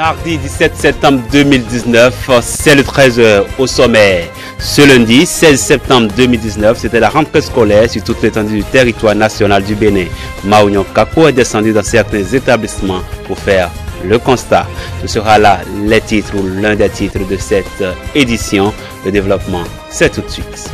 Mardi 17 septembre 2019, c'est le 13h au sommet. Ce lundi 16 septembre 2019, c'était la rentrée scolaire sur toute l'étendue du territoire national du Bénin. Maounion Kako est descendu dans certains établissements pour faire le constat. Ce sera là les titres ou l'un des titres de cette édition. Le développement, c'est tout de suite.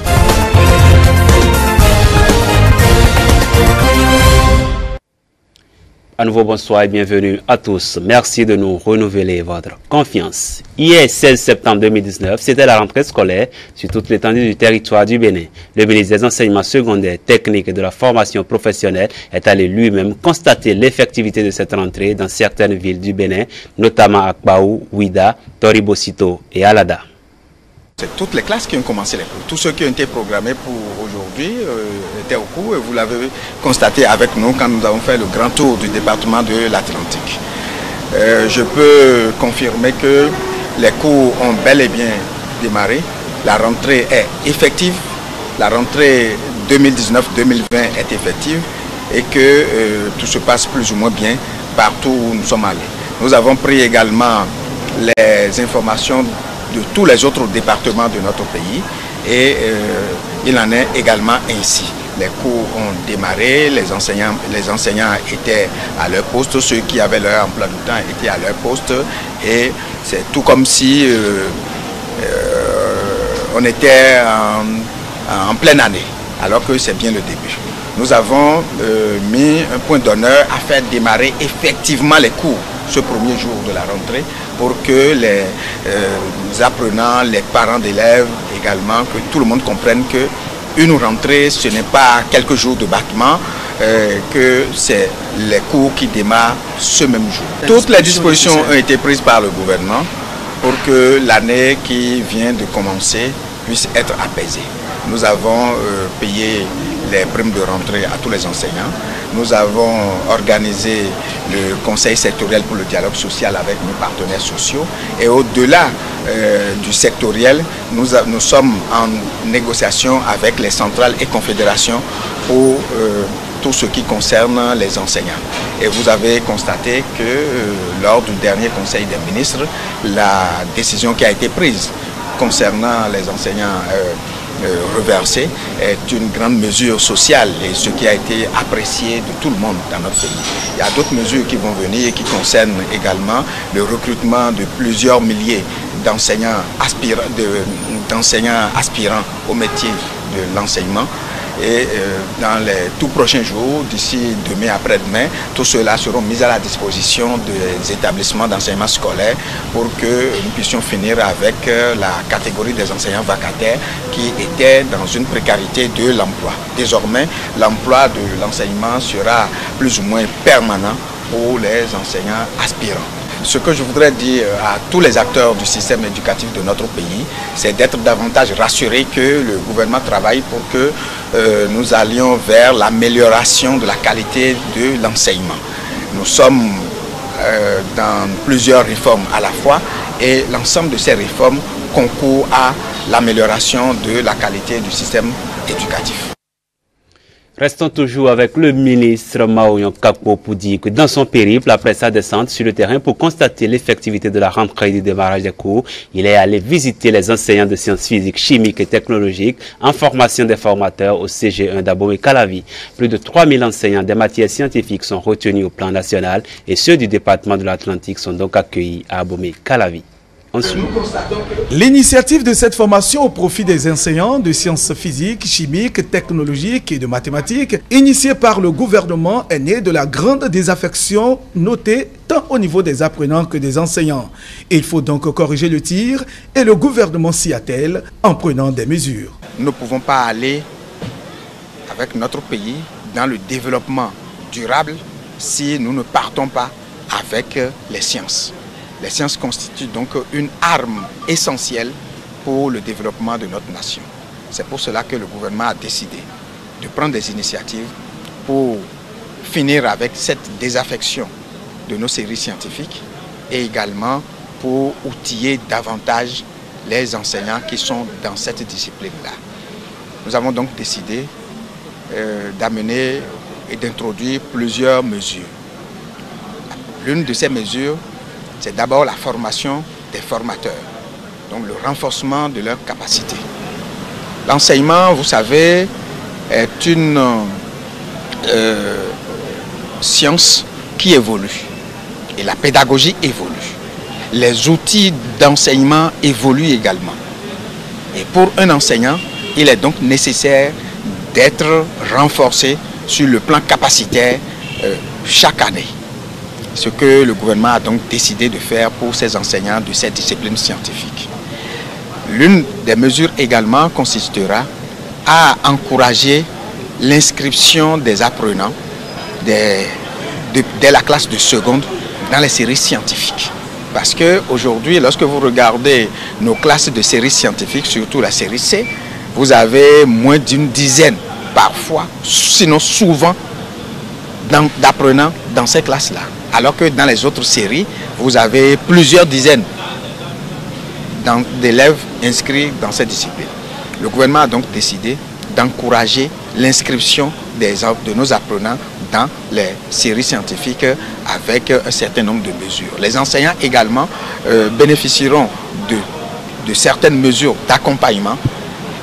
À nouveau, bonsoir et bienvenue à tous. Merci de nous renouveler votre confiance. Hier, 16 septembre 2019, c'était la rentrée scolaire sur toute l'étendue du territoire du Bénin. Le ministre des Enseignements secondaires, techniques et de la formation professionnelle est allé lui-même constater l'effectivité de cette rentrée dans certaines villes du Bénin, notamment à Akbaou, Ouida, Toribosito et Alada. C'est toutes les classes qui ont commencé les cours. Tous ceux qui ont été programmés pour aujourd'hui étaient au cours et vous l'avez constaté avec nous quand nous avons fait le grand tour du département de l'Atlantique. Je peux confirmer que les cours ont bel et bien démarré. La rentrée est effective. La rentrée 2019-2020 est effective et que tout se passe plus ou moins bien partout où nous sommes allés. Nous avons pris également les informations de tous les autres départements de notre pays et il en est également ainsi. Les cours ont démarré, les enseignants étaient à leur poste, ceux qui avaient leur emploi du temps étaient à leur poste et c'est tout comme si on était en pleine année, alors que c'est bien le début. Nous avons mis un point d'honneur à faire démarrer effectivement les cours ce premier jour de la rentrée pour que les apprenants, les parents d'élèves également, que tout le monde comprenne que une rentrée, ce n'est pas quelques jours de battement, que c'est les cours qui démarrent ce même jour. Toutes les dispositions ont été prises par le gouvernement pour que l'année qui vient de commencer puisse être apaisée. Nous avons payé les primes de rentrée à tous les enseignants. Nous avons organisé le conseil sectoriel pour le dialogue social avec nos partenaires sociaux. Et au-delà du sectoriel, nous sommes en négociation avec les centrales et confédérations pour tout ce qui concerne les enseignants. Et vous avez constaté que lors du dernier conseil des ministres, la décision qui a été prise concernant les enseignants reversé est une grande mesure sociale et ce qui a été apprécié de tout le monde dans notre pays. Il y a d'autres mesures qui vont venir et qui concernent également le recrutement de plusieurs milliers d'enseignants aspirants au métier de l'enseignement. Et dans les tout prochains jours, d'ici demain, après-demain, tout cela seront mis à la disposition des établissements d'enseignement scolaire pour que nous puissions finir avec la catégorie des enseignants vacataires qui étaient dans une précarité de l'emploi. Désormais, l'emploi de l'enseignement sera plus ou moins permanent pour les enseignants aspirants. Ce que je voudrais dire à tous les acteurs du système éducatif de notre pays, c'est d'être davantage rassurés que le gouvernement travaille pour que nous allions vers l'amélioration de la qualité de l'enseignement. Nous sommes dans plusieurs réformes à la fois et l'ensemble de ces réformes concourent à l'amélioration de la qualité du système éducatif. Restons toujours avec le ministre Maounion Kako pour dire que dans son périple, après sa descente sur le terrain pour constater l'effectivité de la rentrée et du démarrage des cours, il est allé visiter les enseignants de sciences physiques, chimiques et technologiques en formation des formateurs au CG1 d'Abomey-Calavi. Plus de 3000 enseignants des matières scientifiques sont retenus au plan national et ceux du département de l'Atlantique sont donc accueillis à Abomey-Calavi. L'initiative de cette formation au profit des enseignants de sciences physiques, chimiques, technologiques et de mathématiques, initiée par le gouvernement, est née de la grande désaffection notée tant au niveau des apprenants que des enseignants. Il faut donc corriger le tir et le gouvernement s'y attelle en prenant des mesures. Nous ne pouvons pas aller avec notre pays dans le développement durable si nous ne partons pas avec les sciences. Les sciences constituent donc une arme essentielle pour le développement de notre nation. C'est pour cela que le gouvernement a décidé de prendre des initiatives pour finir avec cette désaffection de nos séries scientifiques et également pour outiller davantage les enseignants qui sont dans cette discipline-là. Nous avons donc décidé d'amener et d'introduire plusieurs mesures. L'une de ces mesures c'est d'abord la formation des formateurs, donc le renforcement de leurs capacités. L'enseignement, vous savez, est une science qui évolue et la pédagogie évolue. Les outils d'enseignement évoluent également. Et pour un enseignant, il est donc nécessaire d'être renforcé sur le plan capacitaire chaque année. Ce que le gouvernement a donc décidé de faire pour ses enseignants de cette discipline scientifique. L'une des mesures également consistera à encourager l'inscription des apprenants dès la classe de seconde dans les séries scientifiques. Parce qu'aujourd'hui, lorsque vous regardez nos classes de séries scientifiques, surtout la série C, vous avez moins d'une dizaine, parfois, sinon souvent, d'apprenants dans ces classes-là. Alors que dans les autres séries, vous avez plusieurs dizaines d'élèves inscrits dans cette discipline. Le gouvernement a donc décidé d'encourager l'inscription de nos apprenants dans les séries scientifiques avec un certain nombre de mesures. Les enseignants également bénéficieront de certaines mesures d'accompagnement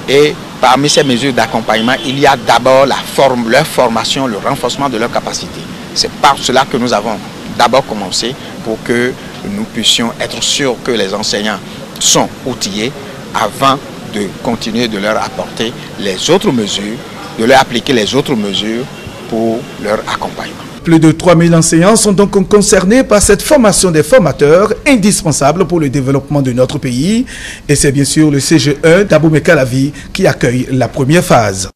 et parmi ces mesures d'accompagnement, il y a d'abord leur formation, le renforcement de leurs capacités. C'est par cela que nous avons d'abord commencé pour que nous puissions être sûrs que les enseignants sont outillés avant de continuer de leur apporter les autres mesures, de leur appliquer les autres mesures pour leur accompagnement. Plus de 3000 enseignants sont donc concernés par cette formation des formateurs indispensable pour le développement de notre pays. Et c'est bien sûr le CGE d'Abomey-Calavi qui accueille la première phase.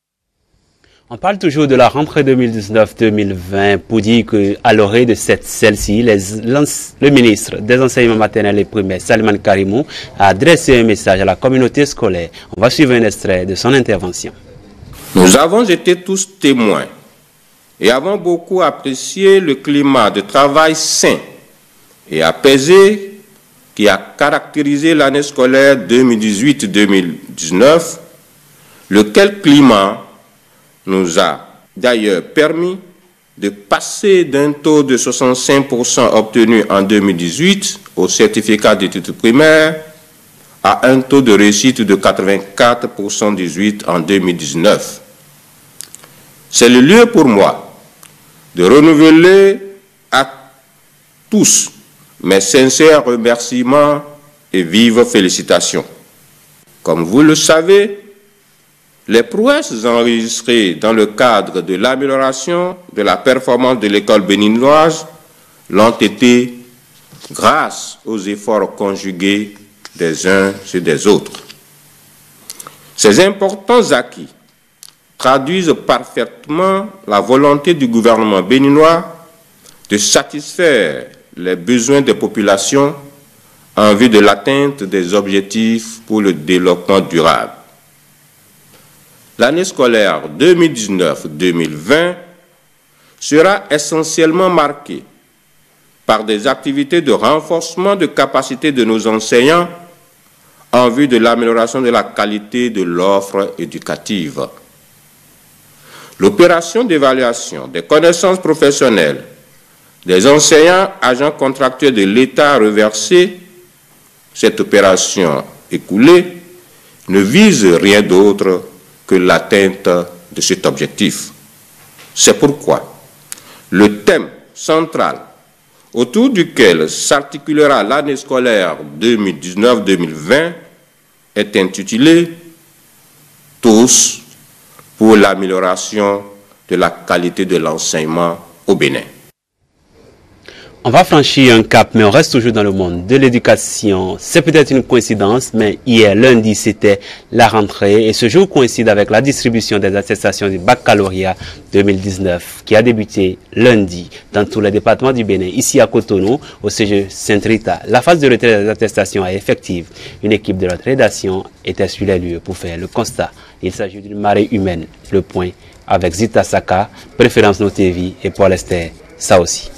On parle toujours de la rentrée 2019-2020 pour dire qu'à l'orée de celle-ci, le ministre des enseignements maternels et primaires, Salman Karimou, a adressé un message à la communauté scolaire. On va suivre un extrait de son intervention. Nous avons été tous témoins et avons beaucoup apprécié le climat de travail sain et apaisé qui a caractérisé l'année scolaire 2018-2019, lequel climat nous a d'ailleurs permis de passer d'un taux de 65% obtenu en 2018 au certificat d'études primaires à un taux de réussite de 84% 18 en 2019. C'est le lieu pour moi de renouveler à tous mes sincères remerciements et vives félicitations. Comme vous le savez, les prouesses enregistrées dans le cadre de l'amélioration de la performance de l'école béninoise l'ont été grâce aux efforts conjugués des uns et des autres. Ces importants acquis traduisent parfaitement la volonté du gouvernement béninois de satisfaire les besoins des populations en vue de l'atteinte des objectifs pour le développement durable. L'année scolaire 2019-2020 sera essentiellement marquée par des activités de renforcement de capacité de nos enseignants en vue de l'amélioration de la qualité de l'offre éducative. L'opération d'évaluation des connaissances professionnelles des enseignants agents contractuels de l'État reversés, cette opération écoulée, ne vise rien d'autre que l'atteinte de cet objectif. C'est pourquoi le thème central autour duquel s'articulera l'année scolaire 2019-2020 est intitulé « Tous pour l'amélioration de la qualité de l'enseignement au Bénin ». On va franchir un cap, mais on reste toujours dans le monde de l'éducation. C'est peut-être une coïncidence, mais hier, lundi, c'était la rentrée. Et ce jour coïncide avec la distribution des attestations du baccalauréat 2019, qui a débuté lundi dans tous les départements du Bénin. Ici à Cotonou, au CGE Saint-Rita, la phase de retrait des attestations est effective. Une équipe de notre rédaction était sur les lieux pour faire le constat. Il s'agit d'une marée humaine. Le point avec Zita Saka, Préférence No TV et Paul Esther, ça aussi.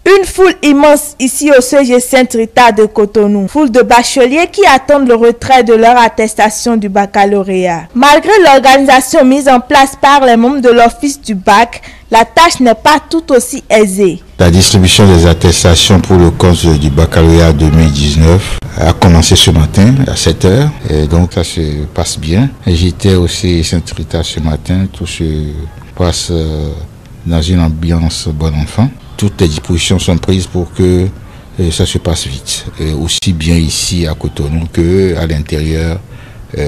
Une foule immense ici au CEG Sainte-Rita de Cotonou. Foule de bacheliers qui attendent le retrait de leur attestation du baccalauréat. Malgré l'organisation mise en place par les membres de l'office du bac, la tâche n'est pas tout aussi aisée. La distribution des attestations pour le compte du baccalauréat 2019 a commencé ce matin à 7 h. Et donc ça se passe bien. J'étais aussi Sainte-Rita ce matin. Tout se passe dans une ambiance bon enfant. Toutes les dispositions sont prises pour que ça se passe vite, aussi bien ici à Cotonou qu'à l'intérieur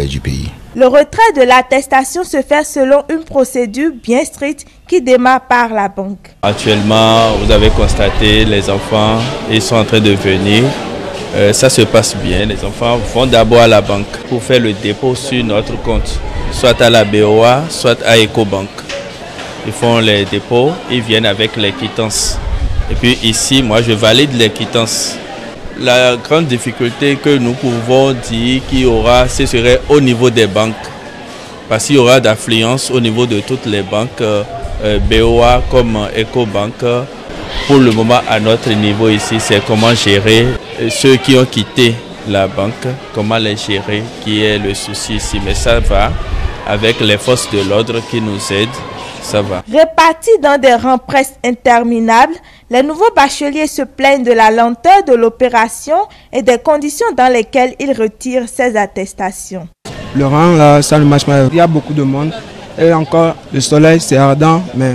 du pays. Le retrait de l'attestation se fait selon une procédure bien stricte qui démarre par la banque. Actuellement, vous avez constaté, les enfants ils sont en train de venir. Ça se passe bien. Les enfants vont d'abord à la banque pour faire le dépôt sur notre compte, soit à la BOA, soit à Ecobank. Ils font les dépôts, ils viennent avec les quittances. Et puis ici, moi, je valide les quittances. La grande difficulté que nous pouvons dire qu'il y aura, ce serait au niveau des banques. Parce qu'il y aura d'affluence au niveau de toutes les banques, BOA comme Ecobank. Pour le moment, à notre niveau ici, c'est comment gérer ceux qui ont quitté la banque, comment les gérer, qui est le souci ici. Mais ça va avec les forces de l'ordre qui nous aident. Ça va. Répartis dans des rangs presque interminables, les nouveaux bacheliers se plaignent de la lenteur de l'opération et des conditions dans lesquelles ils retirent ces attestations. Le rang là, ça ne marche pas. Il y a beaucoup de monde. Et encore, le soleil c'est ardent, mais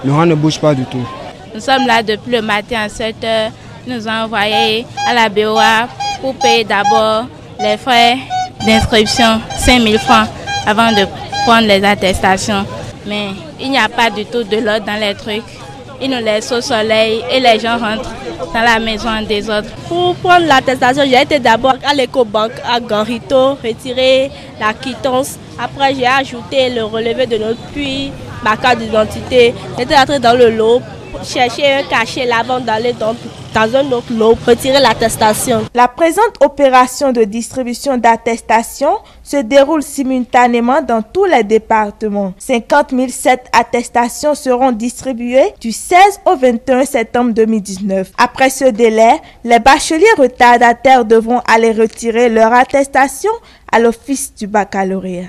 le rang ne bouge pas du tout. Nous sommes là depuis le matin à 7 h. Ils nous ont envoyé à la BOA pour payer d'abord les frais d'inscription, 5 000 francs, avant de prendre les attestations. Mais il n'y a pas du tout de l'ordre dans les trucs. Ils nous laissent au soleil et les gens rentrent dans la maison en désordre. Pour prendre l'attestation, j'ai été d'abord à l'Ecobank, à Ganrito, retirer la quittance. Après, j'ai ajouté le relevé de notre puits, ma carte d'identité. J'étais entré dans le lot, chercher un cachet là-bas, d'aller dans un autre lot, retirer l'attestation. La présente opération de distribution d'attestations se déroule simultanément dans tous les départements. 50 007 attestations seront distribuées du 16 au 21 septembre 2019. Après ce délai, les bacheliers retardataires devront aller retirer leur attestation à l'office du baccalauréat.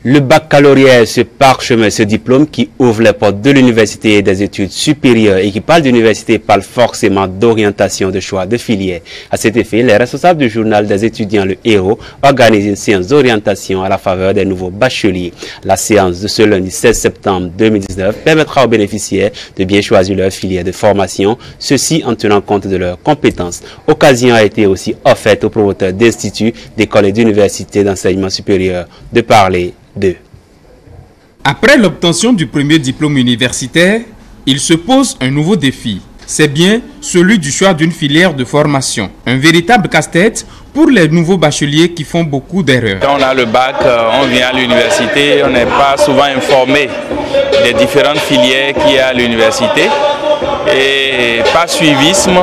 Le baccalauréat, ce parchemin, ce diplôme qui ouvre les portes de l'université et des études supérieures et qui parle d'université parle forcément d'orientation, de choix, de filière. À cet effet, les responsables du journal des étudiants Le Héros organisent une séance d'orientation à la faveur des nouveaux bacheliers. La séance de ce lundi 16 septembre 2019 permettra aux bénéficiaires de bien choisir leur filière de formation, ceci en tenant compte de leurs compétences. Occasion a été aussi offerte aux promoteurs d'instituts, d'écoles et d'universités d'enseignement supérieur de parler d'eux. Après l'obtention du premier diplôme universitaire, il se pose un nouveau défi. C'est bien celui du choix d'une filière de formation. Un véritable casse-tête pour les nouveaux bacheliers qui font beaucoup d'erreurs. Quand on a le bac, on vient à l'université, on n'est pas souvent informé des différentes filières qu'il y a à l'université. Et par suivisme,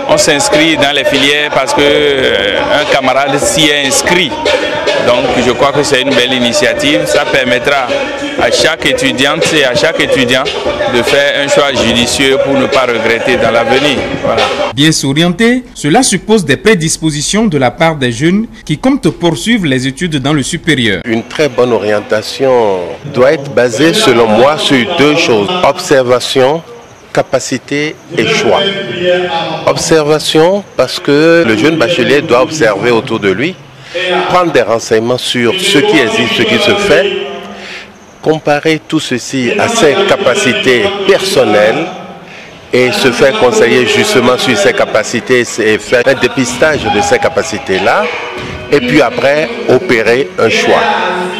on s'inscrit dans les filières parce qu'un camarade s'y est inscrit. Donc je crois que c'est une belle initiative. Ça permettra à chaque étudiante et à chaque étudiant de faire un choix judicieux pour ne pas regretter dans l'avenir. Voilà. Bien s'orienter, cela suppose des prédispositions de la part des jeunes qui comptent poursuivre les études dans le supérieur. Une très bonne orientation doit être basée selon moi sur deux choses. Observation, capacité et choix. Observation parce que le jeune bachelier doit observer autour de lui, prendre des renseignements sur ce qui existe, ce qui se fait, comparer tout ceci à ses capacités personnelles et se faire conseiller justement sur ses capacités et faire un dépistage de ces capacités-là et puis après opérer un choix.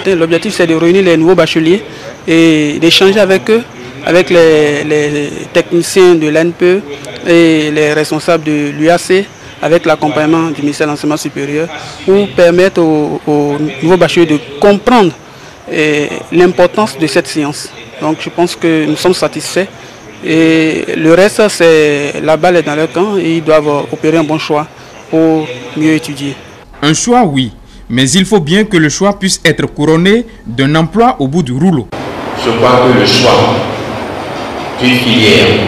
L'objectif c'est de réunir les nouveaux bacheliers et d'échanger avec eux, avec les techniciens de l'ANPE et les responsables de l'UAC, avec l'accompagnement du ministère de l'Enseignement supérieur, pour permettre aux nouveaux bacheliers de comprendre l'importance de cette science. Donc je pense que nous sommes satisfaits. Et le reste, c'est la balle est dans leur camp et ils doivent opérer un bon choix pour mieux étudier. Un choix, oui, mais il faut bien que le choix puisse être couronné d'un emploi au bout du rouleau. Je crois que le choix d'une filière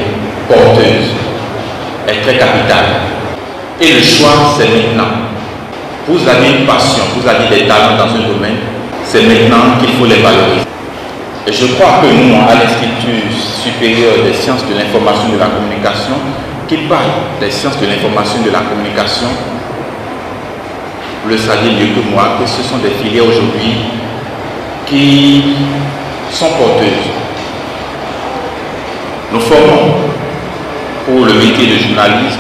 est très capital. Et le choix, c'est maintenant. Vous avez une passion, vous avez des talents dans un domaine, c'est maintenant qu'il faut les valoriser. Et je crois que nous, à l'Institut supérieur des sciences de l'information et de la communication, qui parle des sciences de l'information et de la communication, vous le savez mieux que moi, que ce sont des filières aujourd'hui qui sont porteuses. Nous formons pour le métier de journalisme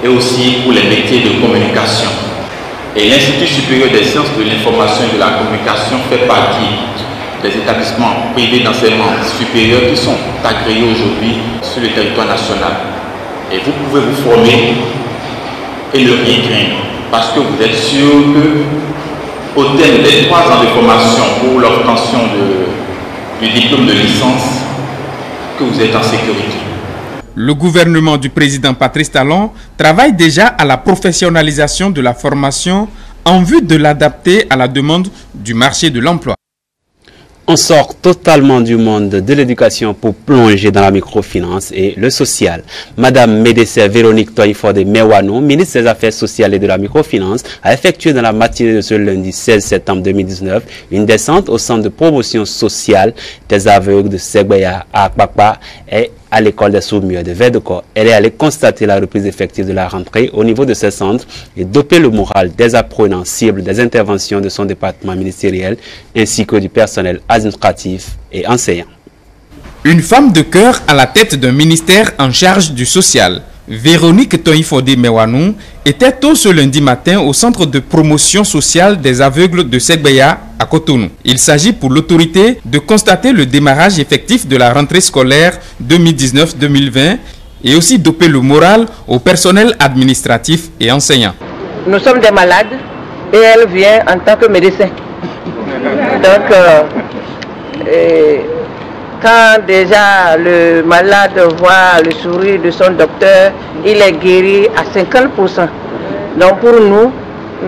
et aussi pour les métiers de communication. Et l'Institut supérieur des sciences de l'information et de la communication fait partie des établissements privés d'enseignement supérieur qui sont agréés aujourd'hui sur le territoire national. Et vous pouvez vous former et ne rien craindre, parce que vous êtes sûr que au terme des 3 ans de formation pour l'obtention du diplôme de licence, que vous êtes en sécurité. Le gouvernement du président Patrice Talon travaille déjà à la professionnalisation de la formation en vue de l'adapter à la demande du marché de l'emploi. On sort totalement du monde de l'éducation pour plonger dans la microfinance et le social. Madame Médecin Véronique Toyifode Mewanou, ministre des Affaires sociales et de la microfinance, a effectué dans la matinée de ce lundi 16 septembre 2019 une descente au centre de promotion sociale des aveugles de Segbeya à Akpakpa et à l'école des sourds-muets de Verdecor. Elle est allée constater la reprise effective de la rentrée au niveau de ce centre et doper le moral des apprenants cibles des interventions de son département ministériel ainsi que du personnel administratif et enseignant. Une femme de cœur à la tête d'un ministère en charge du social. Véronique Toyifode Mewanou était tôt ce lundi matin au centre de promotion sociale des aveugles de Segbeya à Cotonou. Il s'agit pour l'autorité de constater le démarrage effectif de la rentrée scolaire 2019-2020 et aussi doper le moral au personnel administratif et enseignant. Nous sommes des malades et elle vient en tant que médecin. Donc, quand déjà le malade voit le sourire de son docteur, il est guéri à 50%. Donc pour nous,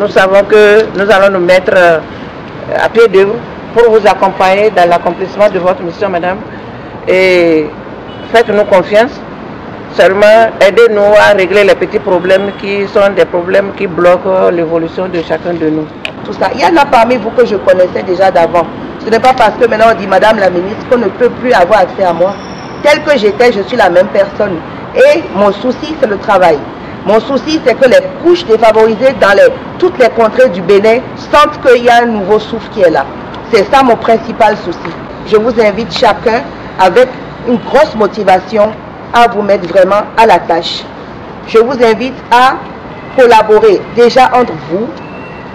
nous savons que nous allons nous mettre à pied d'œuvre pour vous accompagner dans l'accomplissement de votre mission, madame. Et faites-nous confiance. Seulement, aidez-nous à régler les petits problèmes qui sont des problèmes qui bloquent l'évolution de chacun de nous. Tout ça. Il y en a parmi vous que je connaissais déjà d'avant. Ce n'est pas parce que maintenant on dit Madame la ministre qu'on ne peut plus avoir accès à moi. Tel que j'étais, je suis la même personne. Et mon souci, c'est le travail. Mon souci, c'est que les couches défavorisées dans toutes les contrées du Bénin sentent qu'il y a un nouveau souffle qui est là. C'est ça mon principal souci. Je vous invite chacun avec une grosse motivation à vous mettre vraiment à la tâche. Je vous invite à collaborer déjà entre vous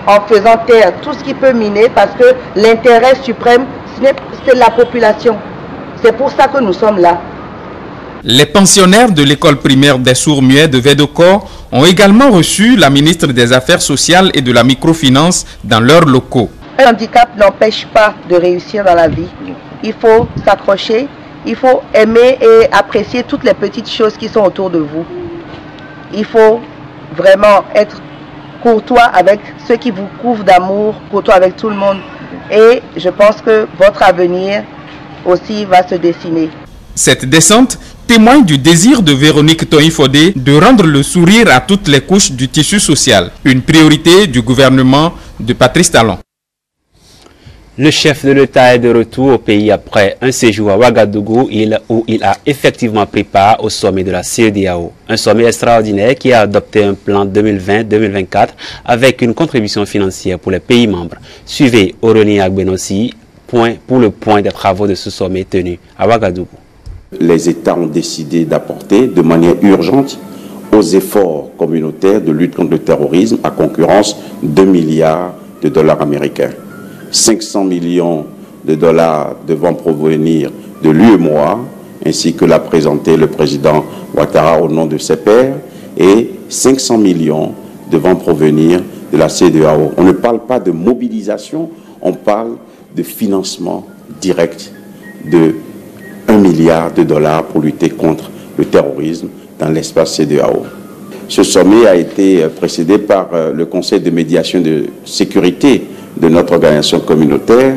en faisant taire tout ce qui peut miner parce que l'intérêt suprême, c'est la population. C'est pour ça que nous sommes là. Les pensionnaires de l'école primaire des sourds-muets de Verdecor ont également reçu la ministre des Affaires sociales et de la microfinance dans leurs locaux. Un handicap n'empêche pas de réussir dans la vie. Il faut s'accrocher, il faut aimer et apprécier toutes les petites choses qui sont autour de vous. Il faut vraiment être courtois avec ceux qui vous couvrent d'amour, courtois avec tout le monde. Et je pense que votre avenir aussi va se dessiner. Cette descente témoigne du désir de Véronique Toyifode de rendre le sourire à toutes les couches du tissu social, une priorité du gouvernement de Patrice Talon. Le chef de l'État est de retour au pays après un séjour à Ouagadougou où il a effectivement pris part au sommet de la CEDEAO. Un sommet extraordinaire qui a adopté un plan 2020-2024 avec une contribution financière pour les pays membres. Suivez Aurélie Agbenossi pour le point des travaux de ce sommet tenu à Ouagadougou. Les États ont décidé d'apporter de manière urgente aux efforts communautaires de lutte contre le terrorisme à concurrence de milliards de dollars américains. 500 millions de dollars devant provenir de l'UEMOA, ainsi que l'a présenté le président Ouattara au nom de ses pairs, et 500 millions devant provenir de la CEDEAO. On ne parle pas de mobilisation, on parle de financement direct de 1 milliard de dollars pour lutter contre le terrorisme dans l'espace CEDEAO. Ce sommet a été précédé par le Conseil de médiation de sécurité de notre organisation communautaire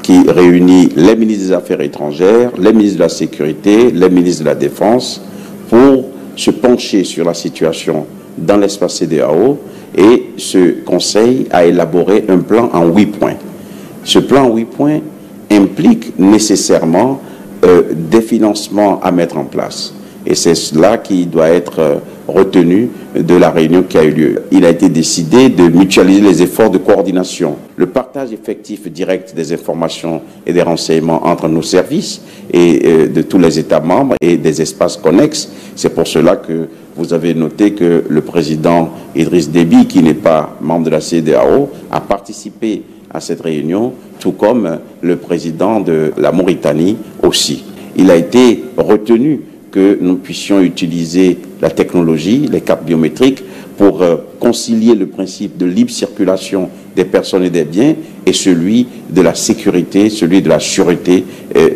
qui réunit les ministres des Affaires étrangères, les ministres de la Sécurité, les ministres de la Défense pour se pencher sur la situation dans l'espace CEDEAO, et ce conseil a élaboré un plan en 8 points. Ce plan en 8 points implique nécessairement des financements à mettre en place. Et c'est cela qui doit être retenu de la réunion qui a eu lieu. Il a été décidé de mutualiser les efforts de coordination, le partage effectif direct des informations et des renseignements entre nos services et de tous les États membres et des espaces connexes. C'est pour cela que vous avez noté que le président Idriss Déby, qui n'est pas membre de la CEDEAO, a participé à cette réunion, tout comme le président de la Mauritanie aussi. Il a été retenu que nous puissions utiliser la technologie, les cartes biométriques, pour concilier le principe de libre circulation des personnes et des biens et celui de la sécurité, celui de la sûreté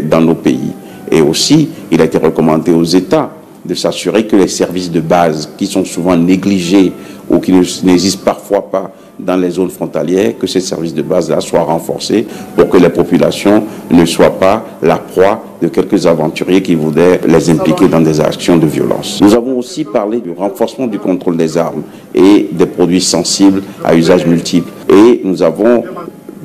dans nos pays. Et aussi, il a été recommandé aux États de s'assurer que les services de base, qui sont souvent négligés ou qui n'existent parfois pas dans les zones frontalières, que ces services de base-là soient renforcés pour que les populations ne soient pas la proie de quelques aventuriers qui voudraient les impliquer dans des actions de violence. Nous avons aussi parlé du renforcement du contrôle des armes et des produits sensibles à usage multiple. Et nous avons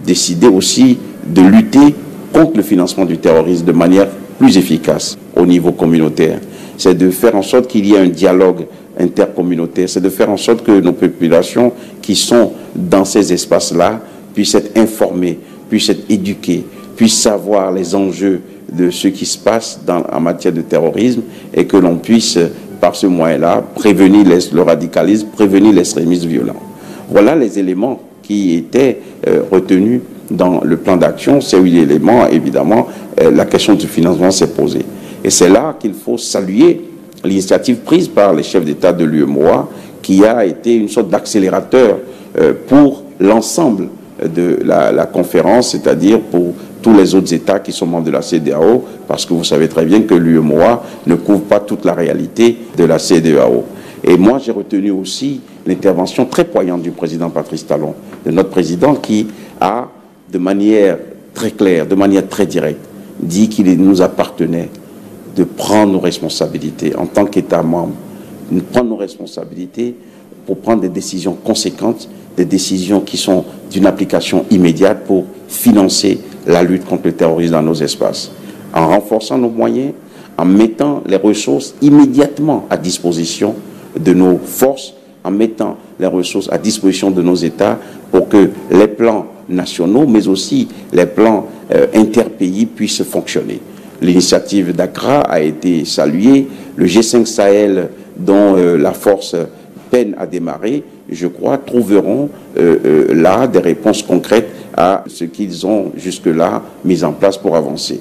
décidé aussi de lutter contre le financement du terrorisme de manière plus efficace au niveau communautaire. C'est de faire en sorte qu'il y ait un dialogue intercommunautaire, c'est de faire en sorte que nos populations qui sont dans ces espaces-là puissent être informées, puissent être éduquées, puissent savoir les enjeux de ce qui se passe en matière de terrorisme et que l'on puisse, par ce moyen-là, prévenir le radicalisme, prévenir l'extrémisme violent. Voilà les éléments qui étaient retenus dans le plan d'action. Ces 8 éléments, évidemment, la question du financement s'est posée. Et c'est là qu'il faut saluer l'initiative prise par les chefs d'État de l'UEMOA, qui a été une sorte d'accélérateur pour l'ensemble de la conférence, c'est-à-dire pour tous les autres États qui sont membres de la CEDEAO, parce que vous savez très bien que l'UEMOA ne couvre pas toute la réalité de la CEDEAO. Et moi, j'ai retenu aussi l'intervention très poignante du président Patrice Talon, de notre président, qui a, de manière très claire, de manière très directe, dit qu'il nous appartenait de prendre nos responsabilités en tant qu'État membre, de prendre nos responsabilités pour prendre des décisions conséquentes, des décisions qui sont d'une application immédiate pour financer la lutte contre le terrorisme dans nos espaces, en renforçant nos moyens, en mettant les ressources immédiatement à disposition de nos forces, en mettant les ressources à disposition de nos États pour que les plans nationaux, mais aussi les plans interpays puissent fonctionner. L'initiative d'Accra a été saluée. Le G5 Sahel, dont la force peine à démarrer, je crois, trouveront là des réponses concrètes à ce qu'ils ont jusque-là mis en place pour avancer.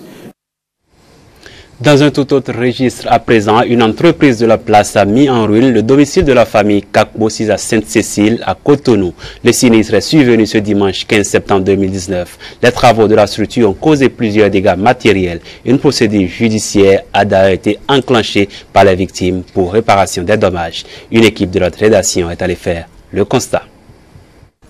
Dans un tout autre registre à présent, une entreprise de la place a mis en ruine le domicile de la famille Kakbo à Sainte-Cécile à Cotonou. Le sinistre est survenu ce dimanche 15 septembre 2019. Les travaux de la structure ont causé plusieurs dégâts matériels. Une procédure judiciaire a d'ailleurs été enclenchée par les victimes pour réparation des dommages. Une équipe de notre rédaction est allée faire le constat.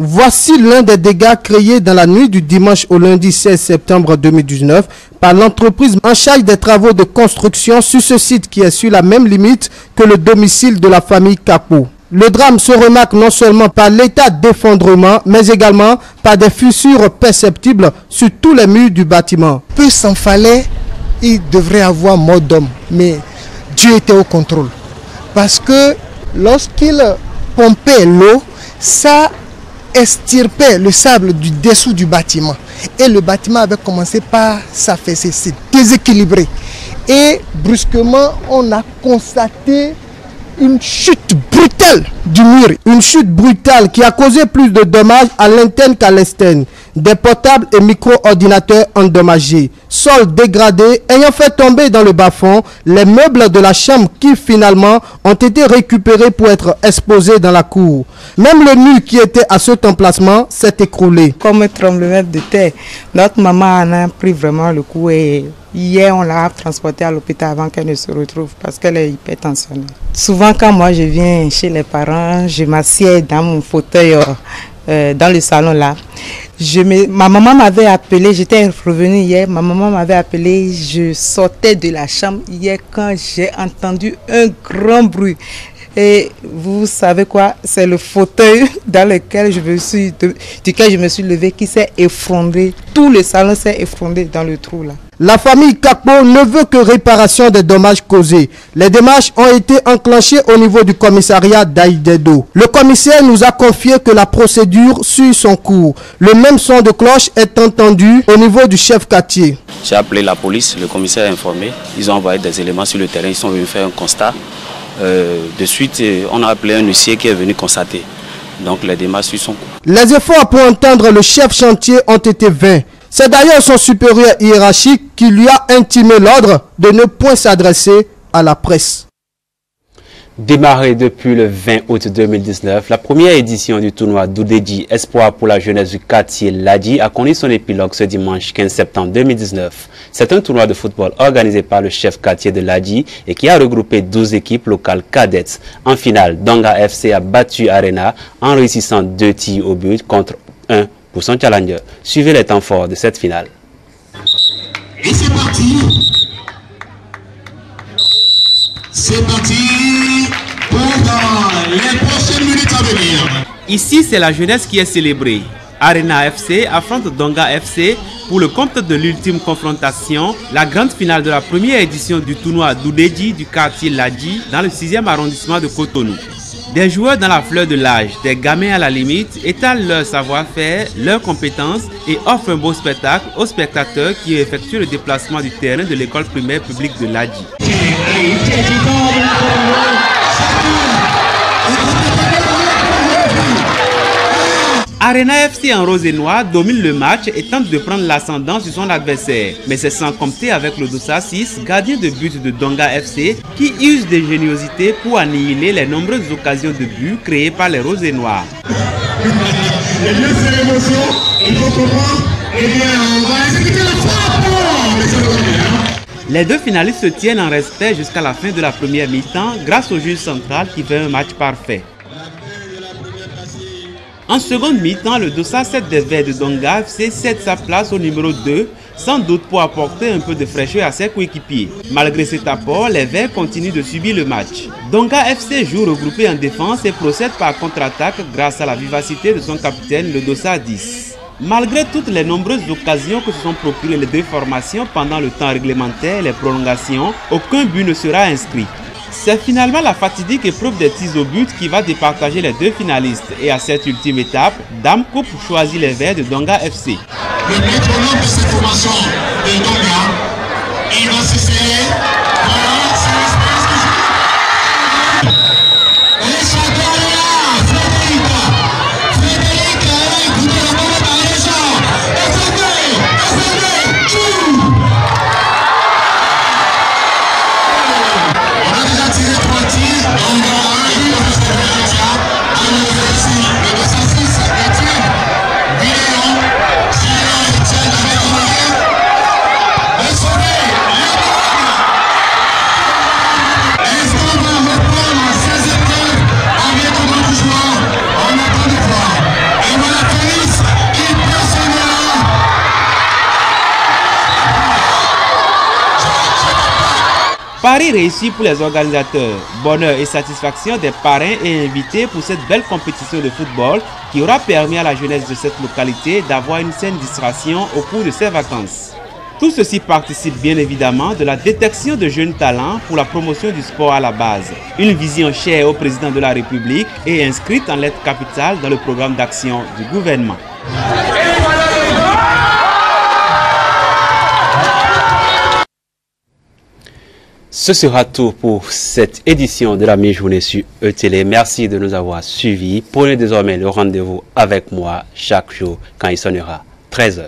Voici l'un des dégâts créés dans la nuit du dimanche au lundi 16 septembre 2019 par l'entreprise en charge des travaux de construction sur ce site qui est sur la même limite que le domicile de la famille Kakbo. Le drame se remarque non seulement par l'état d'effondrement, mais également par des fissures perceptibles sur tous les murs du bâtiment. Peu s'en fallait, il devrait avoir mort d'homme, mais Dieu était au contrôle. Parce que lorsqu'il pompait l'eau, ça extirpait le sable du dessous du bâtiment. Et le bâtiment avait commencé par s'affaisser, c'est déséquilibré. Et brusquement, on a constaté une chute brutale du mur. Une chute brutale qui a causé plus de dommages à l'interne qu'à l'externe. Des portables et micro-ordinateurs endommagés. Sol dégradé ayant fait tomber dans le bas-fond les meubles de la chambre qui finalement ont été récupérés pour être exposés dans la cour. Même le mur qui était à cet emplacement s'est écroulé. Comme un tremblement de terre, notre maman en a pris vraiment le coup et hier on l'a transportée à l'hôpital avant qu'elle ne se retrouve parce qu'elle est hypertensionnée. Souvent quand moi je viens chez les parents, je m'assieds dans mon fauteuil dans le salon là Ma maman m'avait appelé, j'étais revenue hier, ma maman m'avait appelé, je sortais de la chambre hier quand j'ai entendu un grand bruit. Et vous savez quoi, c'est le fauteuil dans lequel duquel je me suis levée qui s'est effondré. Tout le salon s'est effondré dans le trou là. La famille Kakpo ne veut que réparation des dommages causés. Les démarches ont été enclenchées au niveau du commissariat d'Aïdedo. Le commissaire nous a confié que la procédure suit son cours. Le même son de cloche est entendu au niveau du chef quartier. J'ai appelé la police, le commissaire a informé. Ils ont envoyé des éléments sur le terrain, ils sont venus faire un constat. De suite, on a appelé un huissier qui est venu constater. Donc les démarches suivent son cours. Les efforts pour entendre le chef chantier ont été vains. C'est d'ailleurs son supérieur hiérarchique qui lui a intimé l'ordre de ne point s'adresser à la presse. Démarré depuis le 20 août 2019, la première édition du tournoi Doudéji Espoir pour la jeunesse du quartier Ladji a connu son épilogue ce dimanche 15 septembre 2019. C'est un tournoi de football organisé par le chef quartier de Ladji et qui a regroupé 12 équipes locales cadettes. En finale, Donga FC a battu Arena en réussissant 2 tirs au but contre 1 pour son challenger. Suivez les temps forts de cette finale. Et c'est parti. C'est parti pour les prochaines minutes à venir. Ici, c'est la jeunesse qui est célébrée. Arena FC affronte Donga FC pour le compte de l'ultime confrontation, la grande finale de la première édition du tournoi Doudéji du quartier Ladji dans le 6e arrondissement de Cotonou. Des joueurs dans la fleur de l'âge, des gamins à la limite, étalent leur savoir-faire, leurs compétences et offrent un beau spectacle aux spectateurs qui effectuent le déplacement du terrain de l'école primaire publique de Ladji. Arena FC en rose et noir domine le match et tente de prendre l'ascendant sur son adversaire. Mais c'est sans compter avec le Dossa 6, gardien de but de Donga FC, qui use d'ingéniosité pour annihiler les nombreuses occasions de but créées par les roses et noirs. Les deux, c'est l'émotion, il faut comprendre. Eh bien, on va exécuter la frappe. Les deux finalistes se tiennent en respect jusqu'à la fin de la première mi-temps grâce au juge central qui fait un match parfait. En seconde mi-temps, le Dossa 7 des Verts de Donga FC cède sa place au numéro 2, sans doute pour apporter un peu de fraîcheur à ses coéquipiers. Malgré cet apport, les Verts continuent de subir le match. Donga FC joue regroupé en défense et procède par contre-attaque grâce à la vivacité de son capitaine, le Dossa 10. Malgré toutes les nombreuses occasions que se sont procurées les deux formations pendant le temps réglementaire et les prolongations, aucun but ne sera inscrit. C'est finalement la fatidique épreuve des tirs au but qui va départager les deux finalistes. Et à cette ultime étape, Dame Coupe choisit les Verts de Donga FC. Le métronome de cette formation de Donga, il va s'essayer. Voilà, c'est l'espace que je... Les chanteurs là, Frédéric, écoutez la bonne par les gens. Attendez, tchou. Pari réussi pour les organisateurs. Bonheur et satisfaction des parrains et invités pour cette belle compétition de football qui aura permis à la jeunesse de cette localité d'avoir une saine distraction au cours de ses vacances. Tout ceci participe bien évidemment de la détection de jeunes talents pour la promotion du sport à la base. Une vision chère au président de la République et inscrite en lettres capitales dans le programme d'action du gouvernement. Ce sera tout pour cette édition de la mi-journée sur ETélé. Merci de nous avoir suivis. Prenez désormais le rendez-vous avec moi chaque jour quand il sonnera 13h.